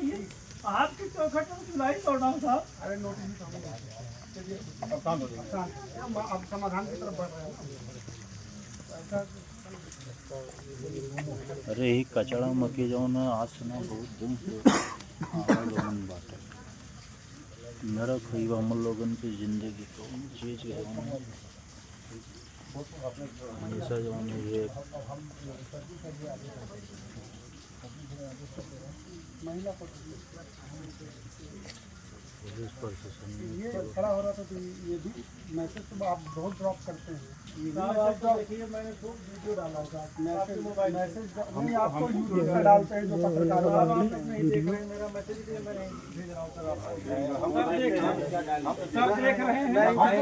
ये आपके चौखट में चुनाई तोड़ रहा हूँ साहब। अरे नोटिस अब समाधान की तरफ बढ़ रहे हैं। अरे ही कचड़ा मके जौन आज ना बहुत दिन से आवागमन बाटे नरक हुई हम लोगन की जिंदगी को चीज के हमेशा जौन ये पुलिस प्रशासन ये खड़ा हो रहा था तो ये भी मैसेज तो आप बहुत ड्रॉप करते हैं। ये देखिए मैंने खूब वीडियो डाला था मैसेज नहीं आपको यूट्यूब पे डालते हैं जो पत्रकार नहीं देख रहे मेरा मैसेज इसलिए मैं नहीं भेज रहा हूँ सर आप सब देख रहे हैं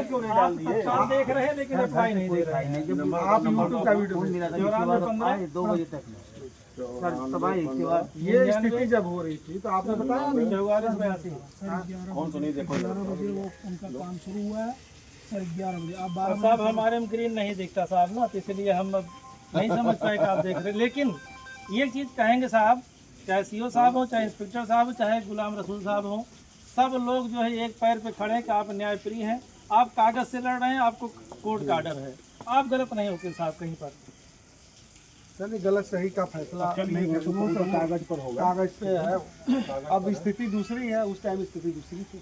क्यों नहीं डाल दिए सब देख रहे हैं लेकिन रिप्लाई नहीं दे रहे हैं। आप यूट्यूब का वीडियो मिला था 2 बजे तक सर तबाही इसके बाद ये स्थिति जब हो रही थी तो आपने बताया नहीं 44 में आती कौन सुनी देखो 11 बजे वो उनका काम शुरू हुआ है सर 11 बजे आप 12 साहब हमारे में ग्रीन नहीं दिखता साहब ना तो इसलिए हम नहीं समझ पाए कि आप देख रहे लेकिन ये चीज़ कहेंगे साहब चाहे सीओ साहब हो चाहे इंस्पेक्टर साहब हो चाहे गुलाम रसूल साहब हो सब लोग जो है एक पैर पे खड़े हैं कि आप न्यायप्रिय हैं आप कागज़ से लड़ रहे हैं आपको कोर्ट का आर्डर है आप गलत नहीं वकील साहब कहीं पर सर ये गलत सही का फैसला नहीं कर सकते कागज पर होगा कागज पे है। अब स्थिति दूसरी है उस टाइम स्थिति दूसरी थी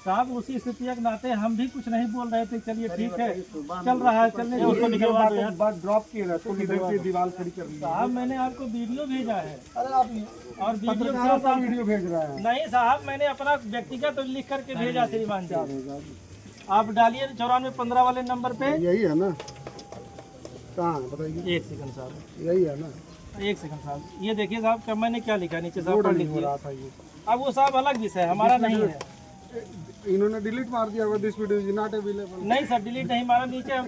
साहब उसी स्थिति के नाते हम भी कुछ नहीं बोल रहे थे चलिए ठीक है चल रहा है चलने दो, उसको निकलवा दो यार। बात ड्रॉप किए रहे तो इधर से दीवार खड़ी कर ली साहब मैंने आपको वीडियो भेजा है अरे आप और पत्रकारों का वीडियो भेज रहे हैं नहीं साहब मैंने अपना व्यक्तिगत लिख करके भेजा श्रीमान जी आप डालिए 9415 वाले नंबर पे यही है ना कहाँ बताइए एक सेकंड साहब यही है ना एक सेकंड साहब ये देखिए साहब क्या मैंने क्या लिखा नीचे साहब पढ़ हो लीजिए। रहा था ये अब वो साहब अलग विषय है हमारा नहीं है इन्होंने डिलीट मार दिया होगा this video is not available नहीं सर डिलीट नहीं मारा नीचे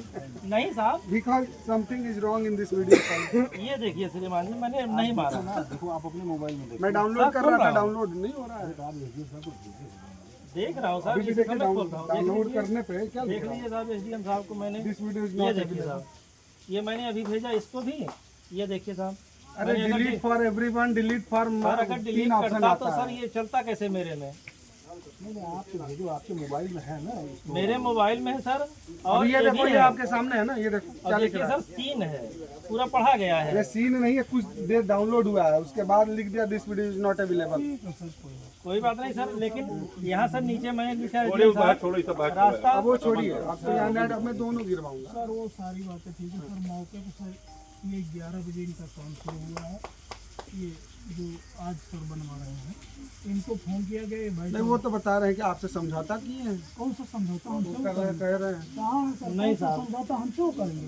नहीं साहब because something is wrong in this video ये देखिए श्रीमान जी मैंने नहीं मारा देखो आप अपने मोबाइल में मैं डाउनलोड कर रहा था डाउनलोड नहीं हो रहा है देख रहा हूँ साहब अभी भी देखिए डाउनलोड करने पे क्या देख लीजिए साहब एसडीएम साहब को मैंने दिस वीडियो इज ये नॉट देखिए साहब ये मैंने अभी भेजा इसको भी ये देखिए साहब अरे delete for everyone delete for sir अगर डिलीट करता तो सर ये चलता कैसे मेरे में नहीं आप वीडियो आपके मोबाइल में है ना मेरे मोबाइल में है सर और और ये देखो भी ये है। आपके सामने है ना ये देखो और देखिए सर सीन है पूरा पढ़ा गया है ये सीन नहीं है कुछ देर डाउनलोड हुआ है उसके बाद लिख दिया this video is not available कोई बात नहीं सर लेकिन यहाँ सर नीचे मैंने लिखा है रास्ता अब वो छोड़िए अब तो यहाँ नेट अब मैं दोनों गिरवाऊंगा सर वो सारी बातें ठीक है सर मौके पे सर ये 11 बजे इनका काम शुरू हुआ है ये जो आज सर बनवा रहे हैं इनको फोन किया गया ये भाई नहीं वो तो बता रहे हैं कि आपसे समझौता किए हैं कौन सा समझौता हम कह रहे हैं नहीं साहब समझौता हम क्यों करेंगे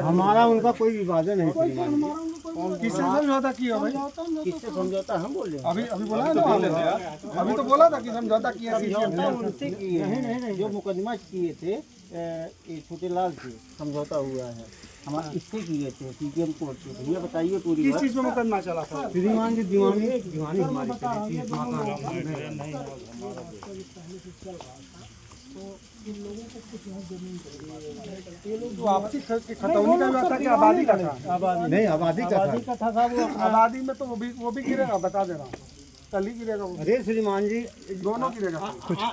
हमारा उनका कोई विभाजन नहीं किससे समझौता किया भाई किससे समझौता हम बोल रहे हैं अभी बोला है ना आपने? अभी तो बोला था कि समझौता किया समझौता उनसे किए हैं जो मुकदमा किए थे ये छोटे लाल से समझौता हुआ है हमारे इससे किए थे सीपीएम कोर्ट से भैया बताइए पूरी किस बात चीज में मुकदमा चला था श्रीमान जी दीवानी हमारी चली थी तो आपसी खतौनी का हुआ था कि आबादी का था नहीं आबादी का था आबादी में तो वो भी गिरेगा बता दे रहा हूँ कल ही गिरेगा वो अरे श्रीमान जी दोनों गिरेगा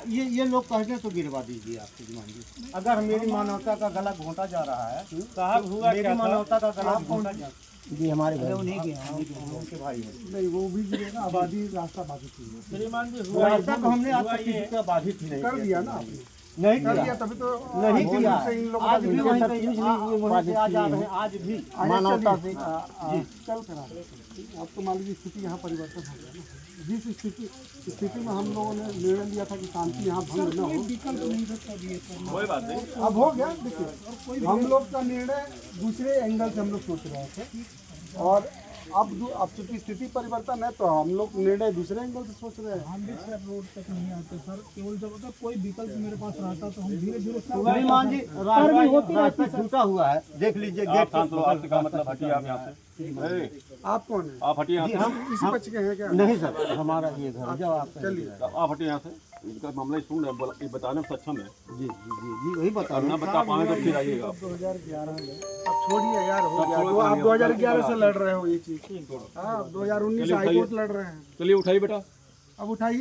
ये लोग कहते हैं तो गिरवा दीजिए आप श्रीमान जी अगर मेरी मानवता का गला घोंटा जा रहा है साहब हुआ मेरी मानवता का गला घोंटा जा जी हमारे भाई उन्हीं के उनके भाई है नहीं वो भी गिरेगा आबादी रास्ता बाधित हुई श्रीमान जी हुआ रास्ता तो हमने आज तक किसी का बाधित ही नहीं कर दिया ना आपने नहीं कर किया दिया तभी तो नहीं किया से इन लोगों आज भी वहीं पे वहीं से आज आ रहे हैं आज भी मानवता से चल करा अब तो मान लीजिए स्थिति यहाँ परिवर्तन हो गया ना जिस स्थिति में हम लोगों ने निर्णय लिया था कि शांति यहाँ भंग न हो अब हो गया देखिए हम लोग का निर्णय दूसरे एंगल से हम लोग सोच रहे थे और अब चूंकि स्थिति परिवर्तन है तो हम लोग निर्णय दूसरे एंगल से सोच रहे हैं हम भी सर रोड तक नहीं आते सर केवल जब अगर कोई विकल्प मेरे पास रहता तो हम धीरे धीरे श्रीमान जी रास्ता छूटा हुआ है देख लीजिए गेट का मतलब हटिए आप यहाँ से आप कौन है आप हटिए यहाँ से हम इसी बच के हैं क्या नहीं सर हमारा ये घर जब आप चलिए आप हटिए यहाँ से इनका मामला ही सुन रहे हैं, ये बताने में सक्षम है। जी जी जी जी वही बता और ना बता पाए तो फिर आइएगा आप। 2011 में अब छोड़िए यार, हो गया। तो आप 2011 से लड़ रहे हो ये चीज। हाँ, 2019 हाई कोर्ट लड़ रहे हैं। चलिए उठाइए बेटा। अब उठाइए।